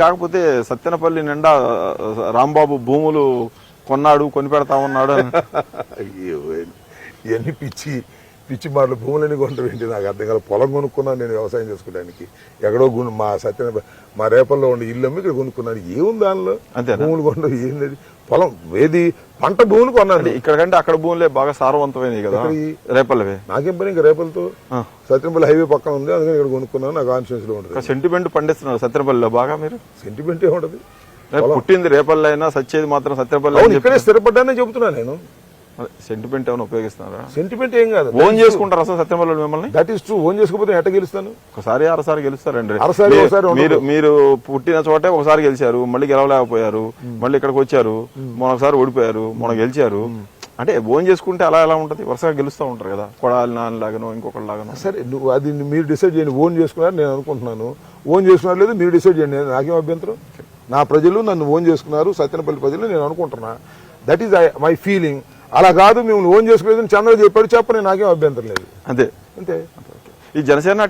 కాకపోతే సత్తెనపల్లి నిండా రాంబాబు భూములు కొన్నాడు, కొని పెడతా ఉన్నాడు. ఇవన్నీ పిచ్చి మాటలు. భూములని కొంటారు ఏంటి నాకు అర్థం కాదు. పొలం కొనుక్కున్నాను నేను వ్యవసాయం చేసుకోవడానికి. ఎక్కడో మా మా రేపల్లో ఉండే ఇల్లు అమ్మి ఇక్కడ కొనుక్కున్నాను. ఏముంది దానిలో? భూములు కొనడం ఏంది? పొలం ఏది పంట భూములు కొన్నాను. ఇక్కడ కంటే అక్కడ భూములే బాగా సారవంతమైనవి కదా రేపల్లవే. నాకేం పని ఇంకా రేపలతో. సత్యనపల్లి హైవే పక్కన ఉంది, అందుకని ఇక్కడ కొనుక్కున్నాను. నాకు కాన్ఫిడెన్స్ లో ఉంటుంది. సెంటిమెంట్ పండిస్తున్నారు సత్యనపల్లిలో బాగా. మీరు సెంటిమెంట్ ఏముంటది? పుట్టింది రేపల్లి అయినా సచ్చేది మాత్రం సత్యనపల్లి. ఇక్కడే స్థిరపడ్డానే చెబుతున్నాను నేను. సెంటిమెంట్ ఏమైనా ఉపయోగిస్తున్నారా? సెంటిమెంట్ ఏం కాదు. ఓన్ చేసుకుంటారు అసలు సత్యనపల్లి మిమ్మల్ని? That is true. ఓన్ చేసుకోకపోతే ఎట్ట గెలుస్తాను? ఒకసారి అరసారి గెలుస్తారండి. మీరు పుట్టిన చోటే ఒకసారి గెలిచారు, మళ్ళీ గెలవలేకపోయారు, మళ్ళీ ఇక్కడికి వచ్చారు, మొన్నొకసారి ఓడిపోయారు, మొన్న గెలిచారు. అంటే ఓన్ చేసుకుంటే అలా ఎలా ఉంటది? వరుసగా గెలుస్తూ ఉంటారు కదా, కొడాలి నాన్న లాగానో ఇంకొకటి లాగానో. సరే, నువ్వు అది మీరు డిసైడ్ చేయండి. ఓన్ చేసుకున్నారు నేను అనుకుంటున్నాను. ఓన్ చేసుకున్నారు లేదు మీరు డిసైడ్ చేయండి. నాకేం అభ్యంతరం? నా ప్రజలు నన్ను ఓన్ చేసుకున్నారు, సత్యనపల్లి ప్రజలు నేను అనుకుంటున్నా. That is my feeling. అలా కాదు మేము ఓన్ చేసుకోలేదని చంద్రబాబు చెప్పాడు, చెప్పని నాకేం అభ్యంతరం లేదు. అంతే. అంతే. ఈ జనసేన